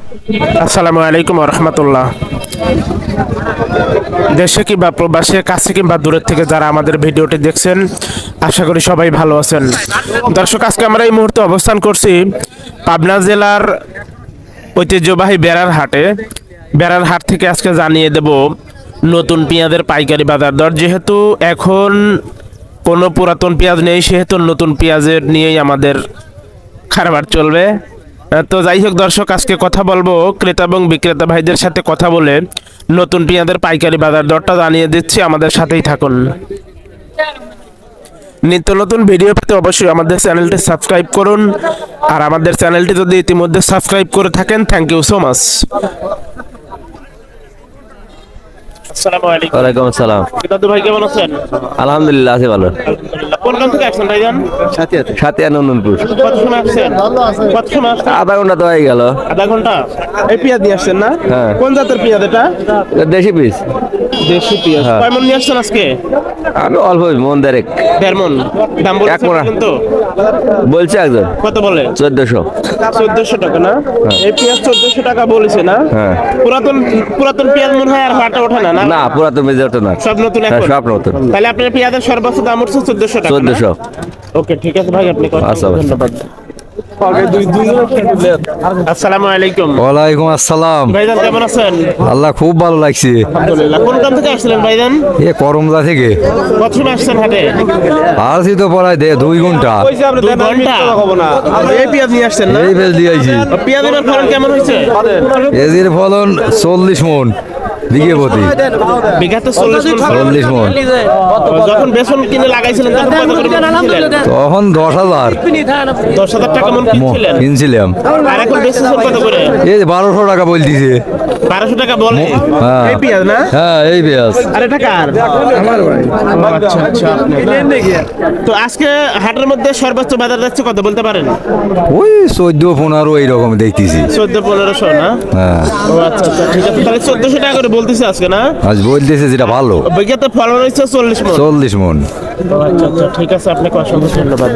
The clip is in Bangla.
আসসালামু আলাইকুম ওয়া রাহমাতুল্লাহ। দেশে কিংবা প্রবাসে, কাছে কিংবা দূরের থেকে যারা আমাদের ভিডিওটি দেখছেন, আশা করি সবাই ভালো আছেন। দর্শক, আজকে আমরা এই মুহূর্তে অবস্থান করছি পাবনা জেলার ঐতিহ্যবাহী বেড়ার হাটে। বেড়ার হাট থেকে আজকে জানিয়ে দেব নতুন পেঁয়াজের পাইকারি বাজার দর। যেহেতু এখন কোনো পুরাতন পেঁয়াজ নেই, সেহেতু নতুন পেঁয়াজের নিয়েই আমাদের কারবার চলবে। তো যাই হোক দর্শক, আজকে কথা বলবো ক্রেতা এবং বিক্রেতা ভাইদের সাথে কথা বলে নতুন পেঁয়াজের পাইকারি বাজার দরটা জানিয়ে দিচ্ছি, আমাদের সাথেই থাকুন। নিত্য নতুন ভিডিও পেতে অবশ্যই আমাদের চ্যানেলটি সাবস্ক্রাইব করুন, আর আমাদের চ্যানেলটি যদি ইতিমধ্যে সাবস্ক্রাইব করে থাকেন, থ্যাংক ইউ সো মাচ। আসসালামু আলাইকুম। ওয়ালাইকুম আসসালাম। দাদু ভাই কেমন আছেন? আলহামদুলিল্লাহ আছি ভালো। কোন গ্রাম থেকে আসছেন ভাইজান? সাতিয়া নন্দনপুর। কত সময় আসছেন? কত সময় আসছেন? আধা ঘন্টা তো হয়ে গেল। আধা ঘন্টা। এই পেঁয়াজ নিয়ে আসছেন না? হ্যাঁ। কোন জাতের পেঁয়াজ এটা? দেশি পিস। দেশি পেঁয়াজ। হ্যাঁ। কয় মন নিয়ে আসছেন আজকে? আমি অল্প মন দেরেক 1.5 মন। দাম এক বলছেন মোনা। কিন্তু বলছে একজন কত বলে? 1400। 1400 টাকা না? এই পেঁয়াজ 1400 টাকা বলেছে না? হ্যাঁ। পুরাতন পেঁয়াজ মনে হয় আর হাটে ওঠে না? না পুরাতন মেজার তো না। সব নতুন হ্যাঁ, এখন? সব নতুন। তাহলে আপনার পেঁয়াজের সর্বোচ্চ দাম উঠছে 1400 টাকা না? 1400। ওকে, ঠিক আছে ভাই, আপনি কথা আচ্ছা, বলুন। ধন্যবাদ। আসসালামু আলাইকুম। ওয়ালাইকুম আসসালাম। ভাইজান কেমন আছেন? আল্লাহ খুব ভালো লাগছে। আলহামদুলিল্লাহ। কোন গ্রাম থেকে আসছিলেন ভাইজান? এ করমদা থেকে কত সময় আসছেন হাটে? আসি তো পড়ায় 2 ঘন্টা। 2 ঘন্টা। এই পেঁয়াজ নিয়ে আসছেন না? এই বেল দিয়েছি। পেঁয়াজের ফলন কেমন হয়েছে? এজির ফলন 40 মন বিঘে প্রতি। বিঘাতে 40 মণ ফলন। 40 মন। যখন বেসন কিনে লাগাইছিলেন তখন কত করে কিনছিলেন? তখন 10,000 10,000 টাকা মন কিনছিলেন। কিনছিলাম। আর এখন বেচছেন কত করে? এই 1200 টাকা বলতিছে। 1200 টাকা বলে? হ্যাঁ। এই পেঁয়াজ না? হ্যাঁ এই পেঁয়াজ। আর এটা কার? আমার ভাই। আচ্ছা আচ্ছা। তো আজকে হাটের মধ্যে সর্বোচ্চ বাজার যাচ্ছে কত বলতে পারেন? ওই 14-15 এইরকম দেখতেছি। 1400-1500 না? হ্যাঁ ও আচ্ছা আচ্ছা, ঠিক আছে। তাহলে 1400 টাকা করে বলতেছে আজকে না? আজ বলতেছে যেটা ভালো বিঘাতে ফলন হয়েছে 40 মণ। 40 মন। ও আচ্ছা আচ্ছা, ঠিক আছে, আপনাকে অসংখ্য ধন্যবাদ।